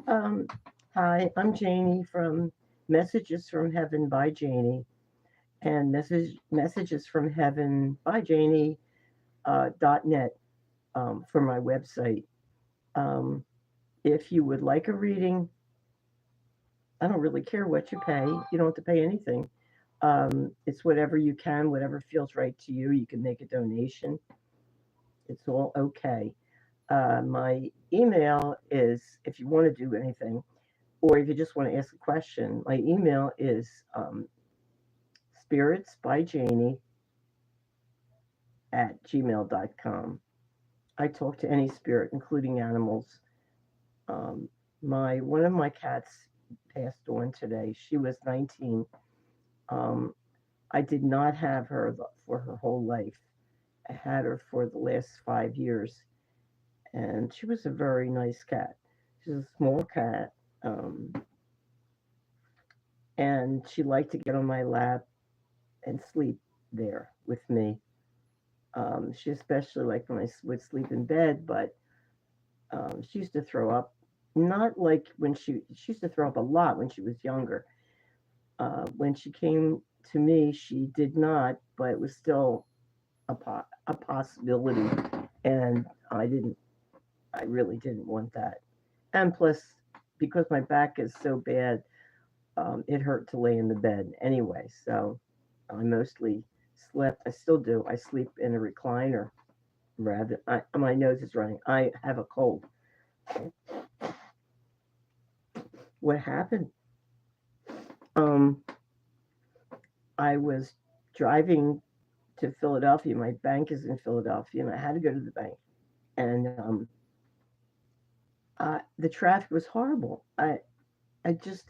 Um, Hi, I'm Janie from Messages from Heaven by Janie, and Messages from Heaven by Janie .net for my website. Um, if you would like a reading, I don't really care what you pay. You don't have to pay anything. It's whatever you can, whatever feels right to you. You can make a donation. It's all okay. My email is, if you want to do anything, or if you just want to ask a question, my email is spiritsbyjanie at gmail.com. I talk to any spirit, including animals. Um, my One of my cats passed on today. She was 19. Um, I did not have her for her whole life. I had her for the last 5 years, and she was a very nice cat. She's a small cat, um, and she liked to get on my lap and sleep there with me. She especially liked when I would sleep in bed, but she used to throw up. Not like when she used to throw up a lot when she was younger. When she came to me, she did not, but it was still a possibility, and I really didn't want that. And plus, because my back is so bad, it hurt to lay in the bed anyway. So I mostly slept. I still do. I sleep in a recliner. Rather, my nose is running. I have a cold. What happened? Um, I was driving to Philadelphia. My bank is in Philadelphia, and I had to go to the bank. And the traffic was horrible. I just,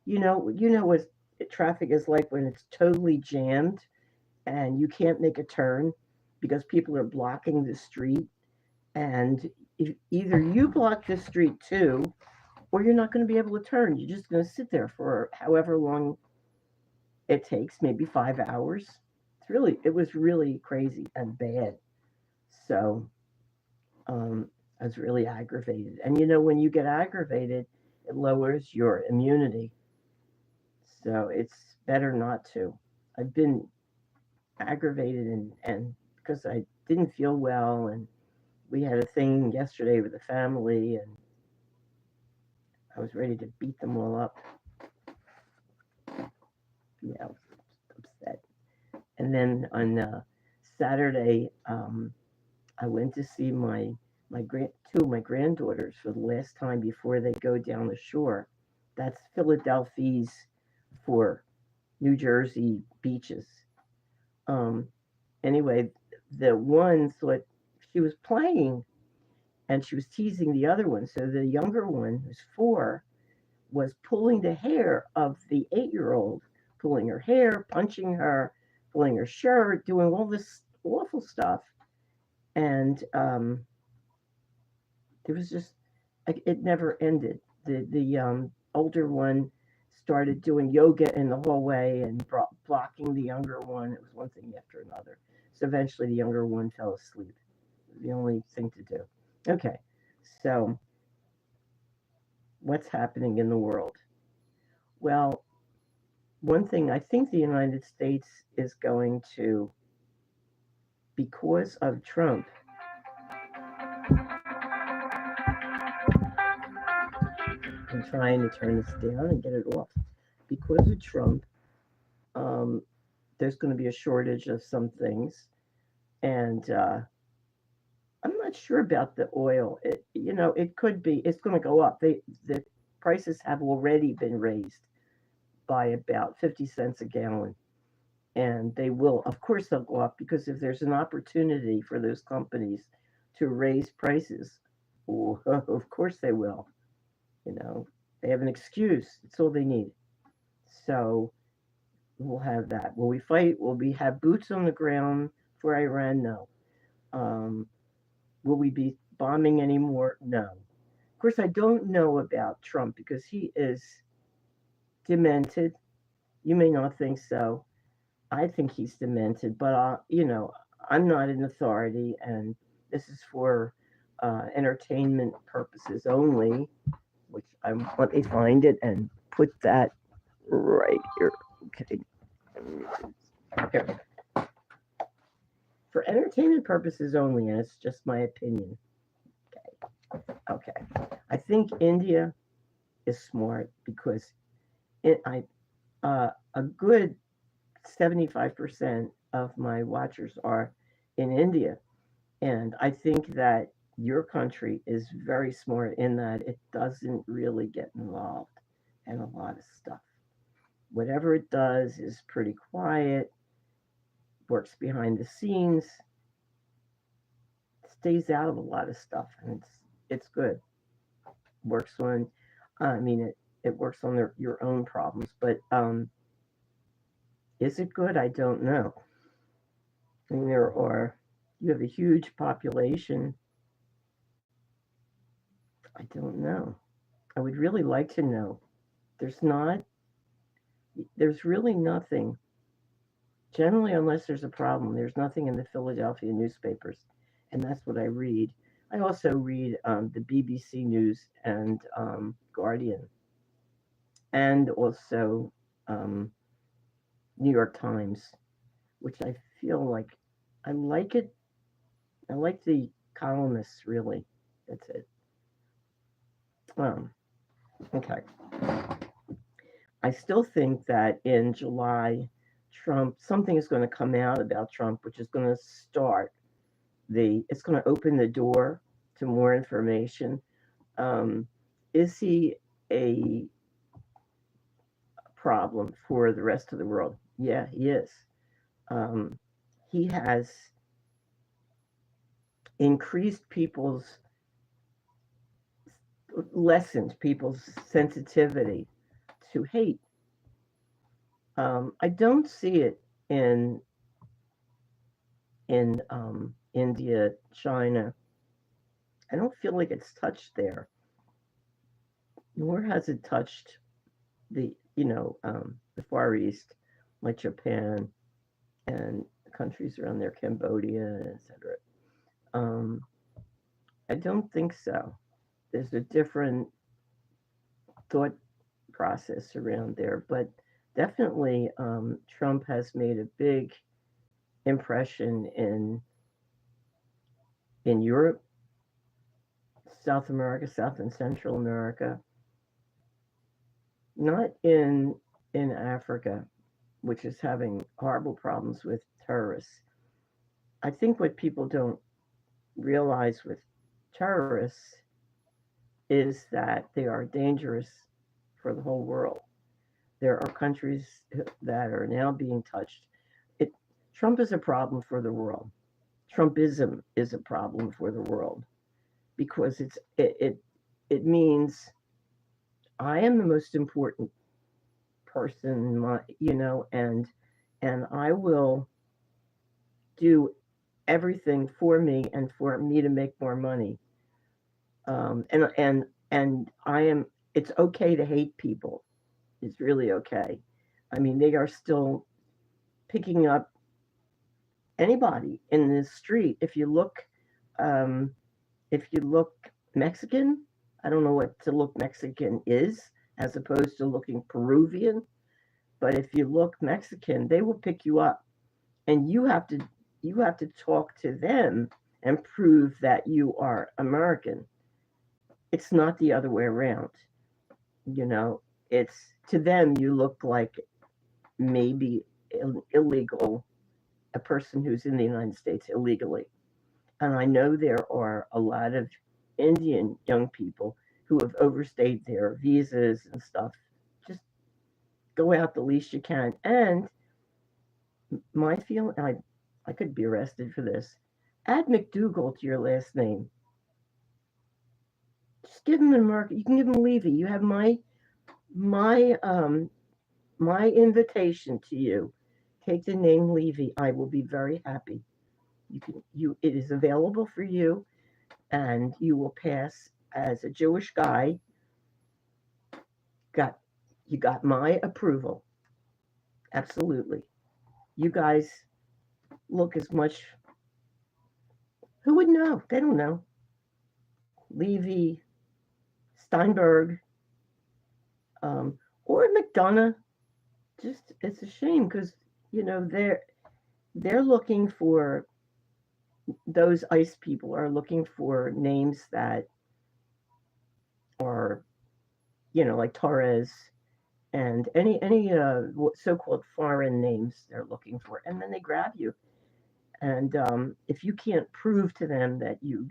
you know what traffic is like when it's totally jammed and you can't make a turn because people are blocking the street. And either you block the street too, or you're not going to be able to turn. You're just going to sit there for however long it takes, maybe 5 hours. It was really crazy and bad. So I was really aggravated. And when you get aggravated, it lowers your immunity. So it's better not to. I've been aggravated and because I didn't feel well, and we had a thing yesterday with the family, and I was ready to beat them all up. Yeah, I was upset. And then on Saturday, I went to see two of my granddaughters for the last time before they go down the shore. That's Philadelphia's for New Jersey beaches. Um, anyway, the one thought she was playing and she was teasing the other one. So the younger one, who's 4, was pulling the hair of the 8-year-old, pulling her hair, punching her, pulling her shirt, doing all this awful stuff. And there was just it never ended. The older one started doing yoga in the hallway and blocking the younger one. It was one thing after another. So eventually, the younger one fell asleep. It was the only thing to do. Okay, so what's happening in the world? Well, one thing I think the United States is going to, because of Trump, I'm trying to turn this down and get it off. Because of Trump, um, there's going to be a shortage of some things, and I'm not sure about the oil. It could be. It's going to go up. The prices have already been raised by about 50 cents a gallon, and they will. Of course, they'll go up because if there's an opportunity for those companies to raise prices, well, of course they will. You know, they have an excuse. It's all they need. So we'll have that. Will we fight? Will we have boots on the ground for Iran? No. Um, will we be bombing anymore? No. Of course, I don't know about Trump because he is demented. You may not think so. I think he's demented, but I'm not an authority, and this is for entertainment purposes only, which let me find it and put that right here. Okay. Here. For entertainment purposes only, and it's just my opinion. Okay. I think India is smart because a good 75% of my watchers are in India. And I think that your country is very smart in that it doesn't really get involved in a lot of stuff. Whatever it does is pretty quiet, works behind the scenes, stays out of a lot of stuff, and it's good. Works on, I mean, it works on your own problems, but is it good? I don't know. I mean, you have a huge population. I don't know. I would really like to know. There's not, there's really nothing. Generally, unless there's a problem, there's nothing in the Philadelphia newspapers, and that's what I read. I also read the BBC News and Guardian, and also um, New York Times, which I feel like I like it. I like the columnists really. That's it. Um, okay. I still think that in July, something is going to come out about Trump, which is going to it's going to open the door to more information. Um, is he a problem for the rest of the world? Yeah, he is. Um, he has increased lessened people's sensitivity to hate. I don't see it in India, China. I don't feel like it's touched there, nor has it touched the Far East, like Japan and countries around there, Cambodia, etc. Um, I don't think so. There's a different thought process around there, but definitely Trump has made a big impression in Europe, South America, South and Central America, not in Africa, which is having horrible problems with terrorists. I think what people don't realize with terrorists is that they are dangerous for the whole world. There are countries that are now being touched. It, Trump is a problem for the world. Trumpism is a problem for the world because it means I am the most important person, and I will do everything for me and for me to make more money. And I am. It's okay to hate people. It's really okay. I mean, they are still picking up anybody in the street. Um, if you look Mexican, I don't know what to look Mexican is, as opposed to looking Peruvian. But if you look Mexican, they will pick you up, and you have to talk to them and prove that you are American. It's not the other way around. You know, it's to them you look like maybe illegal, a person who's in the United States illegally. And I know there are a lot of Indian young people who have overstayed their visas and stuff. Just go out the least you can. And my feeling, I could be arrested for this. Add McDougal to your last name. Just give him an American. You can give him Levy. You have my my invitation to you. Take the name Levy. I will be very happy. It is available for you, and you will pass as a Jewish guy. Got you got my approval. Absolutely. You guys look as much. Who would know? They don't know. Levy, Steinberg. Or McDonough. Just it's a shame because they're looking for those ICE people are looking for names that are like Torres and any so-called foreign names they're looking for, and then they grab you. And if you can't prove to them that you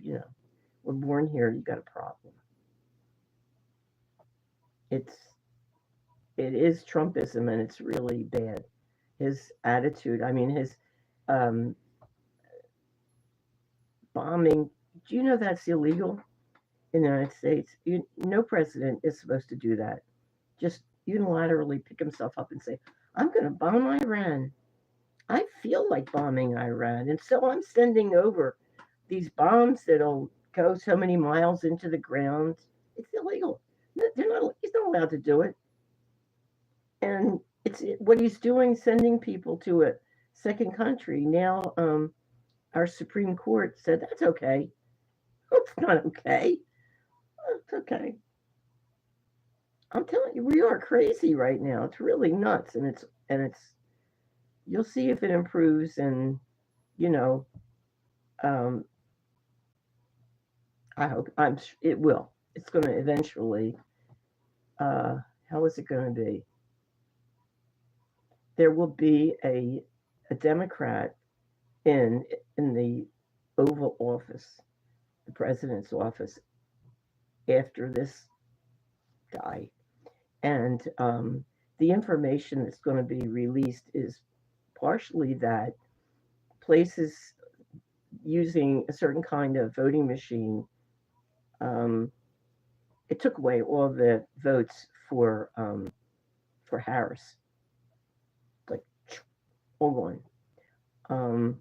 were born here, you got a problem. It's it is Trumpism, and it's really bad. His attitude. I mean, his um, bombing. Do you know that's illegal in the United States? No president is supposed to do that. Just unilaterally pick himself up and say, "I'm going to bomb Iran. I feel like bombing Iran, and so I'm sending over these bombs that'll go so many miles into the ground." It's illegal. They're not. He's not allowed to do it. And it's what he's doing, sending people to a second country. Now, our Supreme Court said that's okay. It's not okay. It's okay. I'm telling you, we are crazy right now. It's really nuts, and it's. You'll see if it improves, and you know, um, I hope it will. It's going to eventually. Uh, how is it going to be? There will be a Democrat in in the Oval Office, the president's office, after this guy, and the information that's going to be released is partially that places using a certain kind of voting machine, um, it took away all the votes for Harris, like all gone. Um,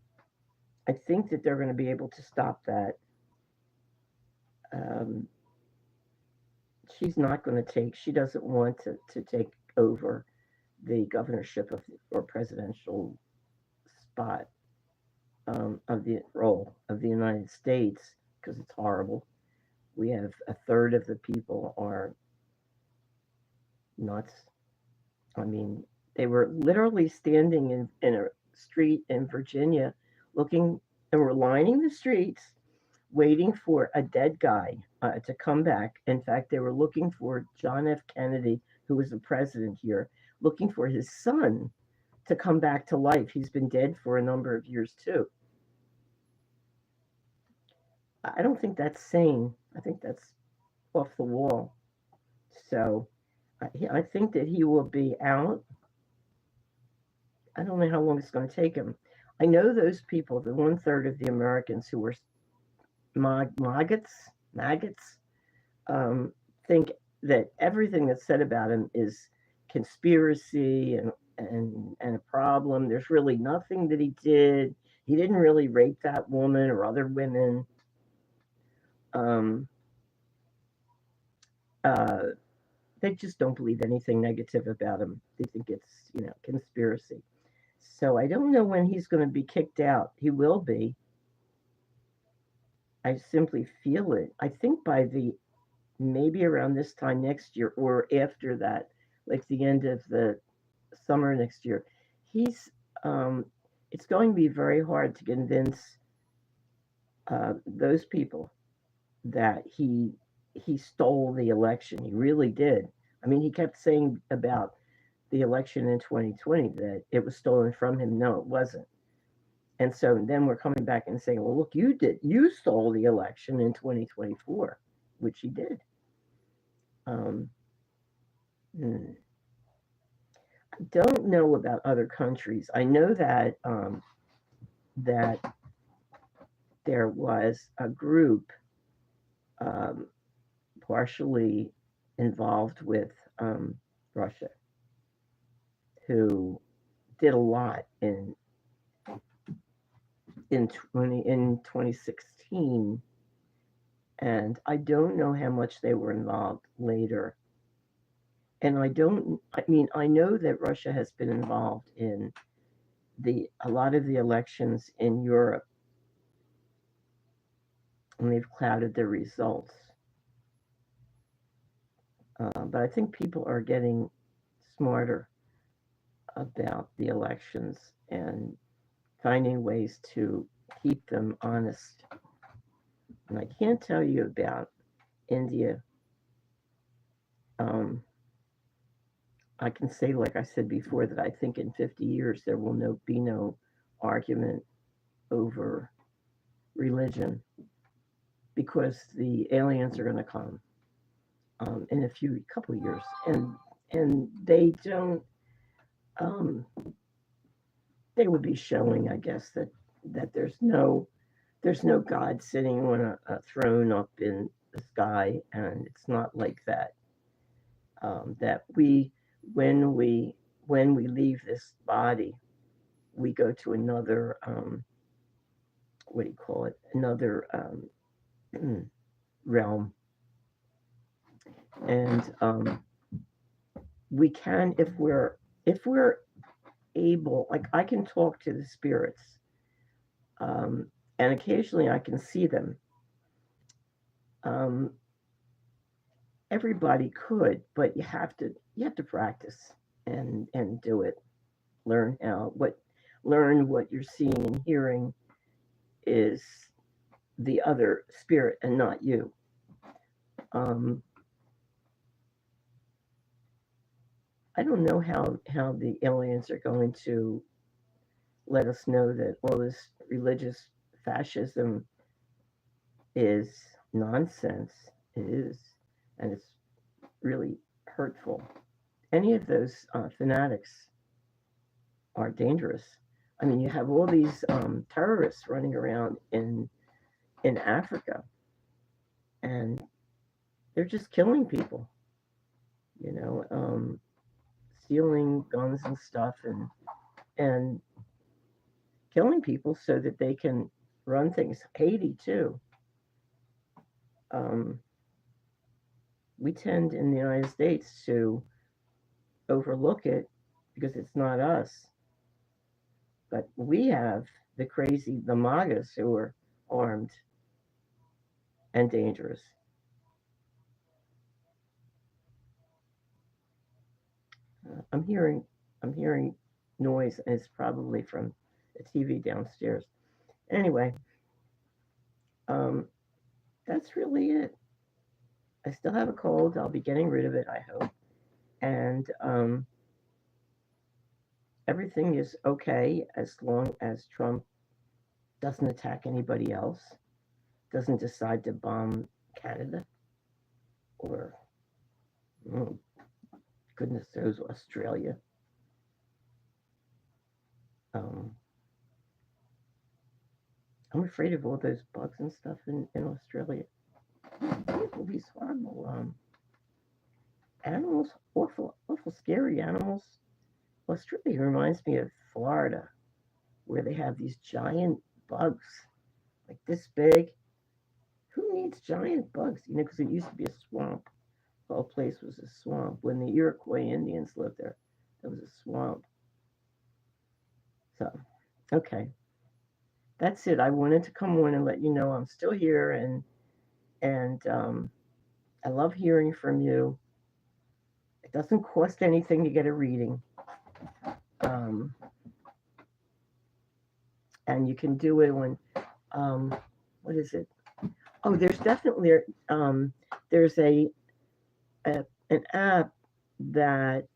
I think that they're going to be able to stop that. Um, she's not going to take. She doesn't want to take over the governorship of or presidential spot of the role of the United States because it's horrible. We have a third of the people are nuts. I mean, they were literally standing in a street in Virginia looking and were lining the streets waiting for a dead guy to come back. In fact, they were looking for John F. Kennedy, who was the president here, looking for his son to come back to life. He's been dead for a number of years, too. I don't think that's sane. I think that's off the wall. So I think that he will be out. I don't know how long it's going to take him. I know those people, the one third of the Americans who were maggots, um, think that everything that's said about him is conspiracy and a problem. There's really nothing that he did. He didn't really rape that woman or other women. Um, uh, they just don't believe anything negative about him. They think it's conspiracy. So I don't know when he's going to be kicked out. He will be. I simply feel it. I think by the maybe around this time next year or after that, like the end of the summer next year, he's it's going to be very hard to convince those people that he stole the election. He really did. I mean, he kept saying about the election in 2020 that it was stolen from him. No, it wasn't. And so then we're coming back and saying, well, look, you stole the election in 2024, which he did. Um, hmm. I don't know about other countries. I know that there was a group um, partially involved with Russia who did a lot in 2016, and I don't know how much they were involved later. And I mean, I know that Russia has been involved in a lot of the elections in Europe, and they've clouded the results. But I think people are getting smarter about the elections and finding ways to keep them honest. And I can't tell you about India. Um, I can say, like I said before, that I think in 50 years there will be no argument over religion because the aliens are going to come in a couple of years, and they don't. Um, they would be showing, I guess, that there's no God sitting on a throne up in the sky, and it's not like that. That when we, when we leave this body, we go to another, what do you call it? Another realm, and we can, if we're able, like I can talk to the spirits, um, and occasionally I can see them. Um, Everybody could, but you have to practice and do it. Learn what you're seeing and hearing is the other spirit and not you. Um, I don't know how the aliens are going to let us know that all this religious fascism is nonsense. It is, and it's really hurtful. Any of those fanatics are dangerous. I mean, you have all these terrorists running around in Africa, and they're just killing people. You know, stealing guns and stuff, and killing people so that they can run things. Haiti too. Um, we tend in the United States to overlook it because it's not us, but we have the MAGAs who are armed and dangerous. I'm hearing noise, and it's probably from the TV downstairs. Anyway, um, that's really it. I still have a cold. I'll be getting rid of it, I hope. And everything is okay as long as Trump doesn't attack anybody else, doesn't decide to bomb Canada, or oh, goodness knows Australia. Um, I'm afraid of all those bugs and stuff in Australia. All these horrible animals, awful scary animals. Australia reminds me of Florida, where they have these giant bugs like this big. Who needs giant bugs? Because it used to be a swamp. The whole place was a swamp. When the Iroquois Indians lived there, it was a swamp. So, okay, that's it. I wanted to come on and let you know I'm still here, and I love hearing from you. It doesn't cost anything to get a reading, um, and you can do it when what is it? Oh, there's definitely um, there's an app that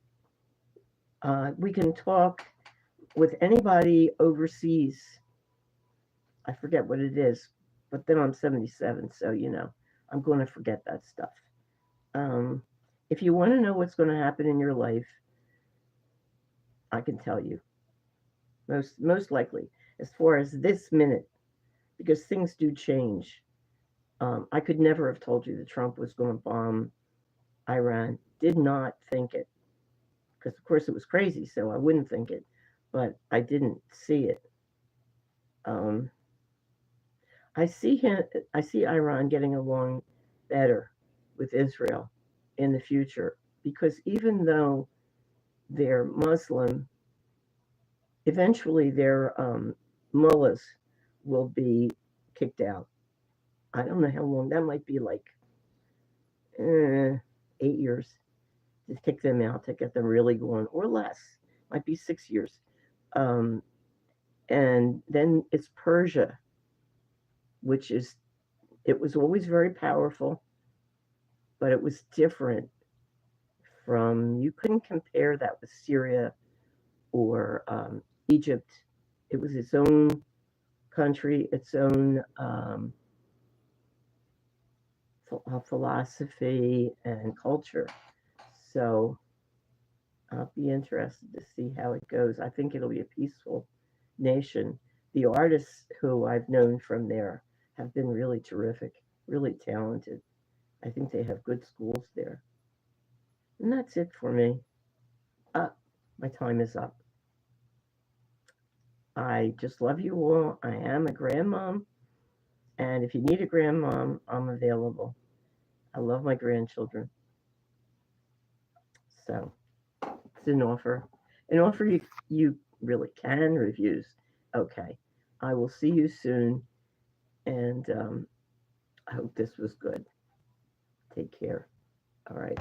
we can talk with anybody overseas. I forget what it is, but then I'm 77, so I'm going to forget that stuff. Um, if you want to know what's going to happen in your life, I can tell you most likely as far as this minute, because things do change. I could never have told you that Trump was going to bomb Iran. Did not think it, because of course it was crazy, so I wouldn't think it, but I didn't see it. Um, I see Iran getting along better with Israel in the future, because even though they're Muslim, eventually their mullahs will be kicked out. I don't know how long that might be, like, 8 years to kick them out, to get them really going, or less. Might be 6 years. Um, and then it's Persia, which is, it was always very powerful, but it was different from, you couldn't compare that with Syria or Egypt. It was its own country, its own philosophy and culture. So I'll be interested to see how it goes. I think it'll be a peaceful nation. The artists who I've known from there have been really terrific, really talented. I think they have good schools there. And that's it for me. Uh, my time is up. I just love you all. I am a grandmom. And if you need a grandmom, I'm available. I love my grandchildren. So it's an offer. An offer you really can refuse. Okay. I will see you soon. And I hope this was good. Take care. All right.